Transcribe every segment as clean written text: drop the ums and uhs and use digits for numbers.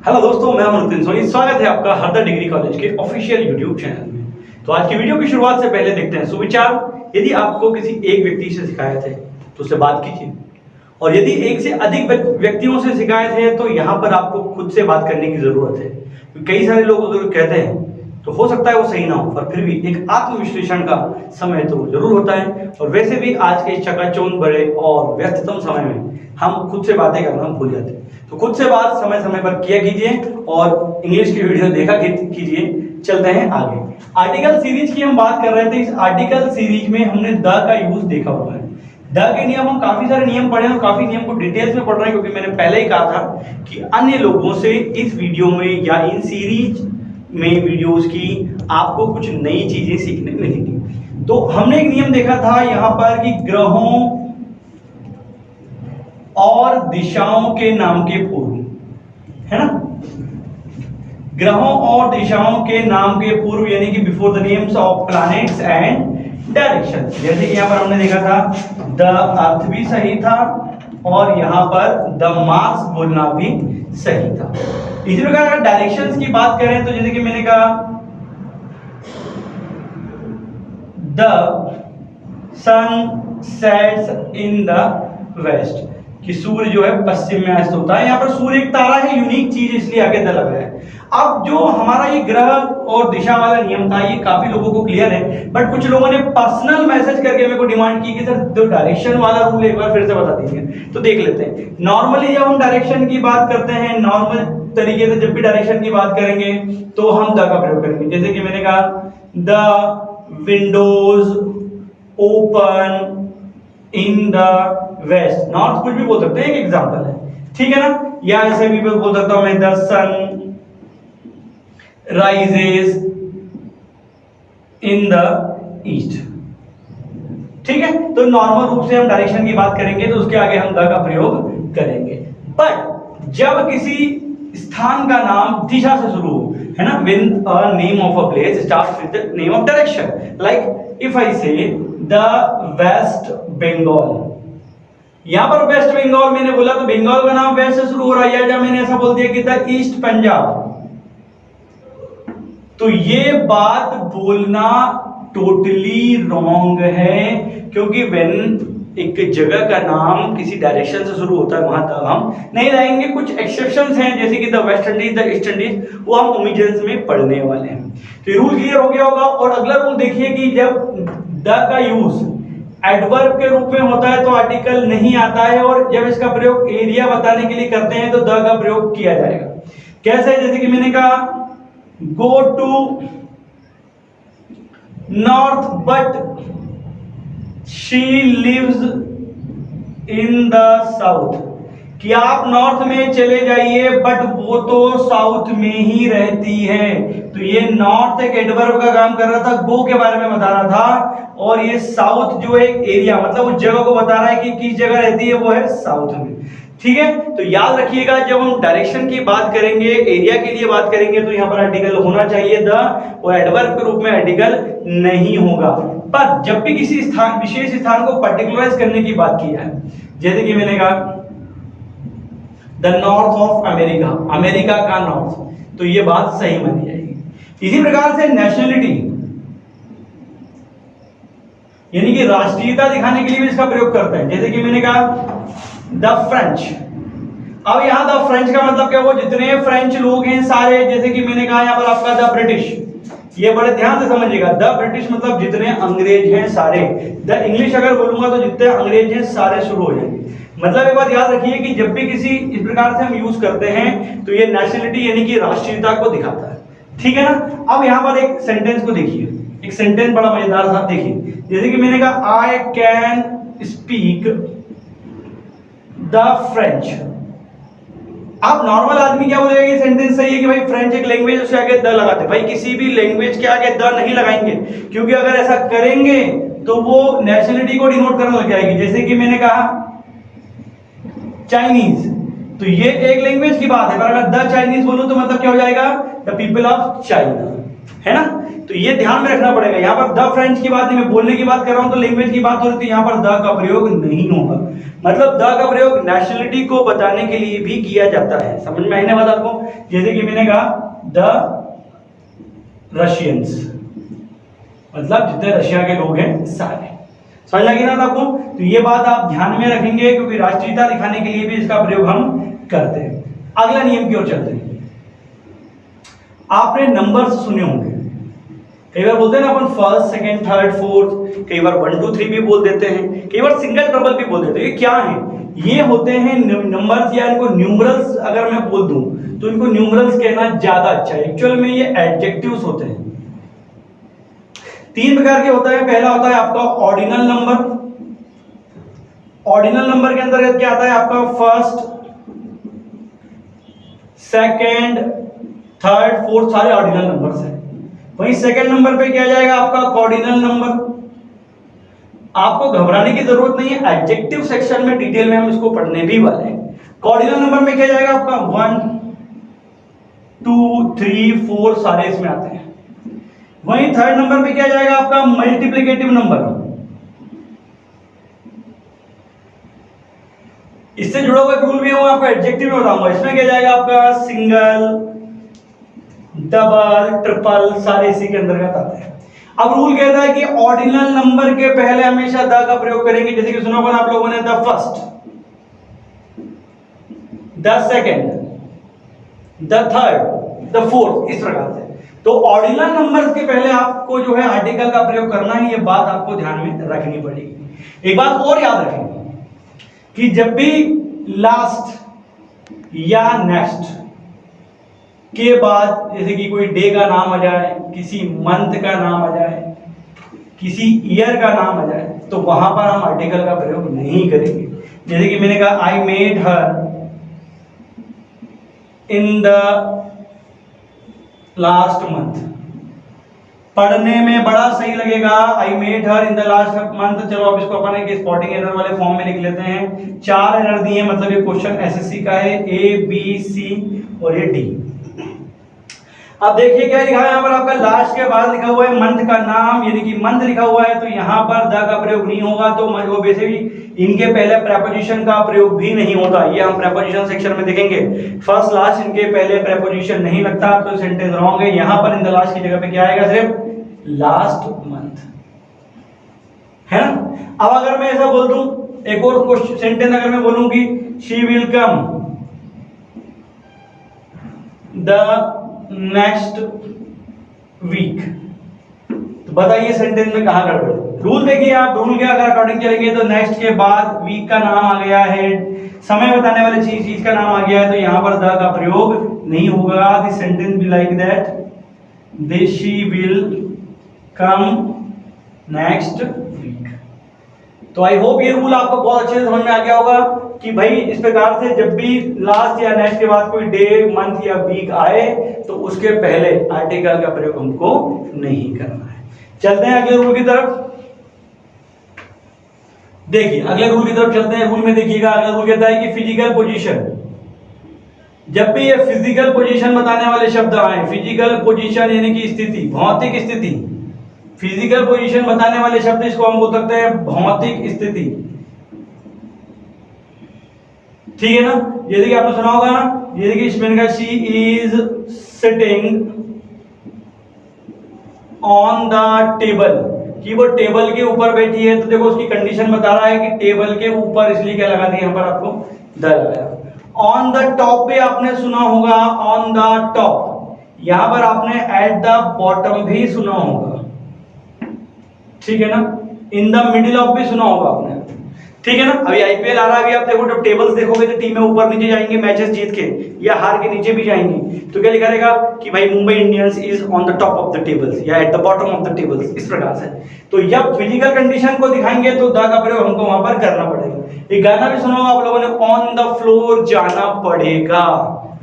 Hello दोस्तों, मैं अमृत सोनी। स्वागत है आपका हरदा डिग्री कॉलेज के ऑफिशियल यूट्यूब चैनल में। तो आज की वीडियो की शुरुआत से पहले देखते हैं सुविचार। यदि आपको किसी एक व्यक्ति से शिकायत है तो उससे बात कीजिए, और यदि एक से अधिक व्यक्तियों से शिकायत है तो यहाँ पर आपको खुद से बात करने की जरूरत है। क्योंकि कई सारे लोग अगर कहते हैं तो हो सकता है वो सही ना हो, पर फिर भी एक आत्मविश्लेषण का समय तो जरूर होता है। और वैसे भी आज के इस चकाचौंध भरे और व्यस्ततम समय में हम खुद से बातें करना भूल जाते हैं। तो खुद से बात समय समय पर किया कीजिए और इंग्लिश की वीडियो देखा कीजिए। चलते हैं आगे। आर्टिकल सीरीज की हम बात कर रहे थे। इस आर्टिकल सीरीज में हमने द का यूज देखा हुआ है। द के नियम, हम काफी सारे नियम पढ़े और काफी नियम को डिटेल्स में पढ़ रहे हैं, क्योंकि मैंने पहले ही कहा था कि अन्य लोगों से इस वीडियो में या इन सीरीज में वीडियोस की आपको कुछ नई चीजें सीखने मिलेंगी। तो हमने एक नियम देखा था यहाँ पर कि ग्रहों और दिशाओं के नाम के पूर्व, है ना, ग्रहों और दिशाओं के नाम के पूर्व, यानी कि before the names of planets and direction. जैसे कि यहाँ पर हमने देखा था द अर्थ भी सही था और यहाँ पर द मार्स बोलना भी सही था। इसी प्रकार अगर डायरेक्शंस की बात करें तो जैसे कि मैंने कहा the sun sets in the west, कि सूर्य जो है पश्चिम में अस्त होता है। यहाँ पर सूर्य एक तारा है, यूनिक चीज, इसलिए आगे द लग रहा है। अब जो हमारा ये ग्रह और दिशा वाला नियम था, ये काफी लोगों को क्लियर है, बट कुछ लोगों ने पर्सनल मैसेज करके मेरे को डिमांड की कि सर जो डायरेक्शन वाला रूल एक बार फिर से बता दीजिए। तो देख लेते हैं। नॉर्मली जब हम डायरेक्शन की बात करते हैं, नॉर्मल तरीके से जब भी डायरेक्शन की बात करेंगे तो हम द का प्रयोग करेंगे। जैसे कि मैंने कहा the windows open in the west, north कुछ भी बोल सकते हैं, एक एग्जांपल है, ठीक है ना। या ऐसे भी बोल सकता हूं मैं the sun rises in the east, ठीक है। तो नॉर्मल रूप से हम डायरेक्शन की बात करेंगे तो उसके आगे हम द का प्रयोग करेंगे। पर जब किसी स्थान का नाम दिशा से शुरू हो, है ना, when a name of a place starts with the name of direction, like if I say the West Bengal, यहां पर वेस्ट बंगाल मैंने बोला तो बंगाल का नाम वेस्ट से शुरू हो रहा है। या जब मैंने ऐसा बोल दिया कि द ईस्ट पंजाब, तो ये बात बोलना टोटली रॉन्ग है, क्योंकि व्हेन एक जगह का नाम किसी डायरेक्शन से शुरू होता है वहां तक हम नहीं लाएंगे। कुछ एक्सेप्शंस हैं, जैसे कि the West Indies, the east Indies, वो हम ओमिजेंस में पढ़ने वाले हैं। तो ये रूल क्लियर हो गया होगा। और अगला रूल देखिए कि जब द का यूज एडवर्ब के रूप में होता है तो आर्टिकल नहीं आता है, और जब इसका प्रयोग एरिया बताने के लिए करते हैं तो द का प्रयोग किया जाएगा। कैसे? जैसे कि मैंने कहा go to north but she lives in the south, कि आप नॉर्थ में चले जाइए बट वो तो साउथ में ही रहती है। तो ये नॉर्थ एक एडवर्ब का काम कर रहा था, गो के बारे में बता रहा था, और ये साउथ जो एक एरिया मतलब उस जगह को बता रहा है कि किस जगह रहती है, वो है साउथ में, ठीक है। तो याद रखिएगा जब हम डायरेक्शन की बात करेंगे, एरिया के लिए बात करेंगे, तो यहाँ पर आर्टिकल होना चाहिए द, और एडवर्ब के रूप में आर्टिकल नहीं होगा। पर जब भी किसी स्थान, विशेष स्थान को पर्टिकुलराइज करने की बात की है, जैसे कि मैंने कहा the north of America, America का नॉर्थ, तो ये बात सही मानी जाएगी। इसी प्रकार से नेशनलिटी, यानी कि राष्ट्रीयता दिखाने के लिए भी इसका प्रयोग करते हैं। जैसे कि मैंने कहा द फ्रेंच। अब यहां द फ्रेंच का मतलब क्या, वो जितने फ्रेंच लोग हैं सारे। जैसे कि मैंने कहा यहां पर आपका द ब्रिटिश, ये बड़े ध्यान से समझिएगा, द ब्रिटिश मतलब जितने अंग्रेज हैं सारे। द इंग्लिश अगर बोलूंगा तो जितने अंग्रेज हैं सारे शुरू हो जाएंगे। मतलब एक बात याद रखिए कि जब भी किसी इस प्रकार से हम यूज करते हैं तो ये नेशनलिटी यानी कि राष्ट्रीयता को दिखाता है, ठीक है ना। अब यहां पर एक सेंटेंस को देखिए, एक सेंटेंस बड़ा मजेदार था, देखिए। जैसे कि मैंने कहा I can speak the French. आप नॉर्मल आदमी क्या बोलेगा, ये सेंटेंस सही है कि भाई फ्रेंच एक लैंग्वेज, उसके आगे द लगाते। भाई किसी भी लैंग्वेज के आगे द नहीं लगाएंगे, क्योंकि अगर ऐसा करेंगे तो वो नेशनलिटी को डिनोट करने लग जाएगी। जैसे कि मैंने कहा चाइनीज, तो ये एक लैंग्वेज की बात है, पर अगर द चाइनीज बोलूं तो मतलब क्या हो जाएगा, द पीपल ऑफ चाइना, है ना। तो ये ध्यान में रखना पड़ेगा। यहाँ पर द फ्रेंच की बात नहीं, मैं बोलने की बात कर रहा हूँ तो लैंग्वेज की बात हो रही थी, यहाँ पर द का प्रयोग नहीं होगा। मतलब द का प्रयोग नेशनलिटी को बताने के लिए भी किया जाता है। समझ में आने वाला आपको? जैसे कि मैंने कहा द रशियंस, मतलब जितने रशिया के लोग हैं सारे। समझ लगी ना आपको? तो ये बात आप ध्यान में रखेंगे क्योंकि राष्ट्रीयता दिखाने के लिए भी इसका प्रयोग हम करते हैं। अगला नियम की ओर चलते हैं। आपने नंबर्स सुने होंगे, कई बार बोलते हैं ना अपन फर्स्ट, सेकंड, थर्ड, फोर्थ, कई बार 1 2 3 भी बोल देते हैं, कई बार सिंगल डबल भी बोल देते हैं। ये क्या है? ये होते हैं नंबर्स, या इनको न्यूमरल्स अगर मैं बोल दूं तो इनको न्यूमरल्स कहना ज्यादा अच्छा है। एक्चुअल में ये एडजेक्टिव्स होते हैं। 3 प्रकार के होता है। पहला होता है आपका ऑर्डिनल नंबर। ऑर्डिनल नंबर के अंतर्गत क्या आता है आपका? फर्स्ट, सेकंड, थर्ड, फोर्थ सारे ऑर्डिनल नंबर्स हैं। वहीं सेकंड नंबर पे क्या जाएगा आपका? Cardinal number. आपको घबराने की जरूरत नहीं है, एडजेक्टिव सेक्शन में डिटेल में हम इसको पढ़ने भी वाले हैं। कॉर्डिनल नंबर में क्या जाएगा आपका? 1 2 3 4 सारे इसमें आते हैं। वहीं थर्ड नंबर पे क्या जाएगा आपका? Multiplicative number. इससे जुड़ा हुआ एक रूल भी है, वो आपको एडजेक्टिव में बताऊंगा। इसमें क्या जाएगा आपका? सिंगल, डबल, ट्रिपल सारे इसी के अंतर्गत आते हैं। अब रूल कहता है कि ऑर्डिनल नंबर के पहले हमेशा द का प्रयोग करेंगे। जैसे कि सुना होगा आप लोगों ने, the first, the second, the third, the fourth, इस प्रकार से। तो ऑर्डिनल नंबर्स के पहले आपको जो है आर्टिकल का प्रयोग करना है। ये बात आपको ध्यान में रखनी पड़ेगी। एक बात और याद रखें कि जब भी लास्ट या नेक्स्ट के बाद, जैसे कि कोई डे का नाम आ जाए, किसी मंथ का नाम आ जाए, किसी ईयर का नाम आ जाए, तो वहां पर हम आर्टिकल का प्रयोग नहीं करेंगे। जैसे कि मैंने कहा I made her in the last month. पढ़ने में बड़ा सही लगेगा, I made her in the last month. चलो अब इसको अपन एक स्पॉटिंग एरर वाले फॉर्म में लिख लेते हैं। 4 एरर दिए, मतलब ये क्वेश्चन एसएससी का है, ए बी सी और ये डी। अब देखिए क्या लिखा है यहाँ पर आपका? लास्ट के बाद लिखा हुआ है मंथ का नाम, यानी कि मंथ लिखा हुआ है, तो यहाँ पर द का प्रयोग नहीं होगा। तो वो वैसे भी इनके पहले प्रेपोजिशन का प्रयोग भी नहीं होता, ये हम प्रेपोजिशन सेक्शन में देखेंगे। फर्स्ट लास्ट इनके पहले प्रेपोजिशन नहीं लगता, तो सेंटेंस रॉन्ग है। यहाँ पर इन द लास्ट की जगह पे क्या आएगा? सिर्फ लास्ट मंथ, है ना। अब अगर मैं ऐसा बोल दूं, एक और क्वेश्चन सेंटेंस अगर मैं बोलूं कि she will come the next week, तो बताइए सेंटेंस में कहां गड़बड़? रूल देखिए आप, रूल के अगर अकॉर्डिंग चलेंगे तो नेक्स्ट के बाद वीक का नाम आ गया है, समय बताने वाले चीज का नाम आ गया है, तो यहां पर द का प्रयोग नहीं होगा। The sentence be like that, this she will come next week. तो आई होप ये रूल आपको बहुत अच्छे से समझ में आ गया होगा कि भाई इस प्रकार से जब भी लास्ट या नेक्स्ट के बाद कोई डे, मंथ या वीक आए तो उसके पहले आर्टिकल का प्रयोग हमको नहीं करना है। चलते हैं अगले रूल की तरफ। देखिए अगले रूल की तरफ चलते हैं। रूल में देखिएगा, अगला रूल कहता है कि फिजिकल पोजीशन, जब भी ये फिजिकल पोजीशन बताने वाले शब्द आए, फिजिकल पोजीशन यानी कि स्थिति, भौतिक स्थिति, फिजिकल पोजीशन बताने वाले शब्द इसको हम बोल सकते हैं भौतिक स्थिति, ठीक है ना। जैसे कि आपने सुना होगा ना, जैसे कि इसमें का she is sitting on the table, कि वो टेबल के ऊपर बैठी है, तो देखो उसकी कंडीशन बता रहा है कि टेबल के ऊपर, इसलिए क्या लगा दिया यहाँ पर आपको द लगाया। ऑन द टॉप भी आपने सुना होगा, ऑन द टॉप, यहां पर आपने एट द बॉटम भी सुना होगा, ठीक है ना। इन द मिडिल ऑफ भी सुना होगा आपने, ठीक है ना। अभी आईपीएल आ रहा है, अभी आप देखो जब टेबल्स देखोगे तो टीमें ऊपर नीचे जाएंगी मैचेस जीत के, या हार के नीचे भी जाएंगी, तो क्या लिखा रहेगा कि भाई Mumbai Indians is on the top of the tables या at the bottom of the tables, इस प्रकार से। तो जब फिजिकल कंडीशन को दिखाएंगे तो द का प्रयोग हमको वहां पर करना पड़ेगा। एक गाना भी सुना होगा आप लोगों ने, ऑन द फ्लोर जाना पड़ेगा,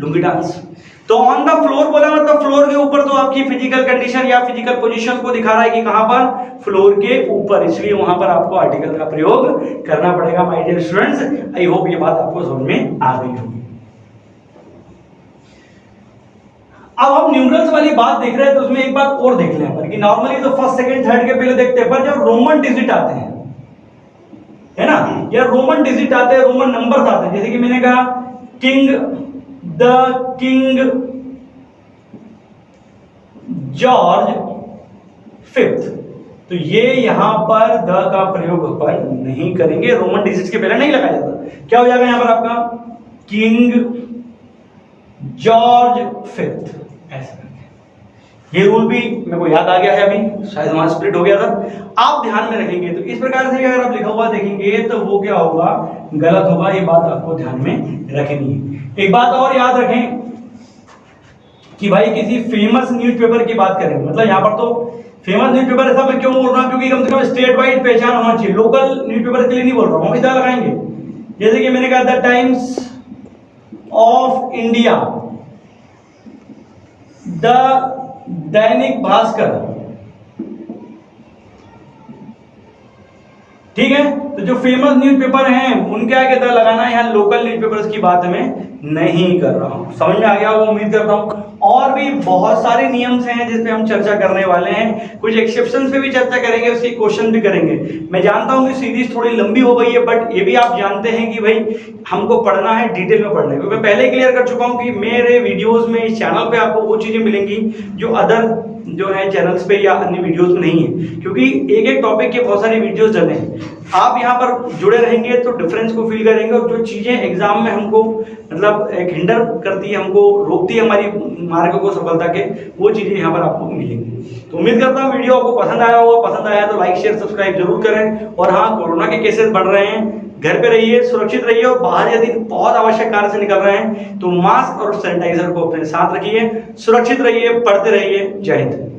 लुंगी डांस। तो ऑन द फ्लोर बोला मतलब फ्लोर के ऊपर, तो आपकी फिजिकल कंडीशन या फिजिकल पोजीशन को दिखा रहा है कि कहां पर? फ्लोर के ऊपर, इसलिए वहां पर आपको आर्टिकल का प्रयोग करना पड़ेगा। My dear students, I hope ये बात आपको समझ में आ गई होगी। अब हम न्यूमरल्स वाली बात देख रहे हैं तो उसमें एक बात और देख लें पर कि नॉर्मली तो फर्स्ट सेकंड थर्ड के पहले देखते हैं, पर जब रोमन डिजिट आते हैं, है ना, या रोमन डिजिट आते हैं, रोमन नंबर्स आते हैं, जैसे कि मैंने कहा किंग जॉर्ज फिफ्थ, तो ये यहां पर द का प्रयोग अपन नहीं करेंगे, रोमन डिजिट्स के पहले नहीं लगाया जाता। क्या हो जाएगा यहां पर आपका किंग जॉर्ज फिफ्थ, ऐसा करके। ये रूल भी मेरे को याद आ गया है, अभी शायद वहां स्प्लिट हो गया था, आप ध्यान में रखेंगे। तो इस प्रकार से अगर आप लिखा हुआ देखेंगे तो वो क्या होगा, गलत होगा, ये बात आपको ध्यान में रखनी है। एक बात और याद रखें कि भाई किसी फेमस न्यूज़पेपर की बात करें, मतलब यहाँ पर तो फेमस न्यूज़पेपर ऐसा मैं क्यों बोल रहा हूँ, क्योंकि कम से कम स्टेट वाइड पहचान होना चाहिए, लोकल न्यूज़पेपर के लिए नहीं बोल रहा हूँ, हम इधर लगाएंगे। जैसे कि मैंने कहा the times of India, the Dainik Bhaskar, ठीक है। तो जो फेमस न्यूज़पेपर हैं उनके आगे द लगाना है, यहाँ लोकल न्यूज़पेपर्स की बात में नहीं कर रहा हूं, समझ में आ गया वो उम्मीद करता हूं। और भी बहुत सारे नियम्स हैं जिस पे हम चर्चा करने वाले हैं, कुछ एक्सेप्शंस पे भी चर्चा करेंगे, उसके क्वेश्चन भी करेंगे। मैं जानता हूं कि सीरीज थोड़ी लंबी हो गई है, बट ये भी आप जानते हैं कि भाई हमको पढ़ना है, डिटेल में पढ़ना है, क्योंकि मैं पहले क्लियर कर चुका हूं कि मेरे वीडियोस में, इस चैनल पे आपको वो चीजें मिलेंगी जो अदर जो है चैनल्स पे या अन्य वीडियोस में नहीं है, क्योंकि एक एक टॉपिक के बहुत सारे वीडियोस डले हैं। आप यहाँ पर जुड़े रहेंगे तो डिफरेंस को फील करेंगे, और जो चीजें एग्जाम में हमको मतलब एक हिंडर करती है, हमको रोकती है हमारी मार्ग को सफलता के, वो चीजें यहाँ पर आपको मिलेंगी। तो उम्मीद करता हूँ वीडियो आपको पसंद आया होगा, पसंद आया तो लाइक शेयर सब्सक्राइब जरूर करें। और हाँ, कोरोना के केसेस बढ़ रहे हैं, घर पे रहिए, सुरक्षित रहिए, और बाहर यदि बहुत आवश्यक कार्य से निकल रहे हैं तो मास्क और सैनिटाइजर को अपने साथ रखिए, सुरक्षित रहिए, पढ़ते रहिए। जय हिंद।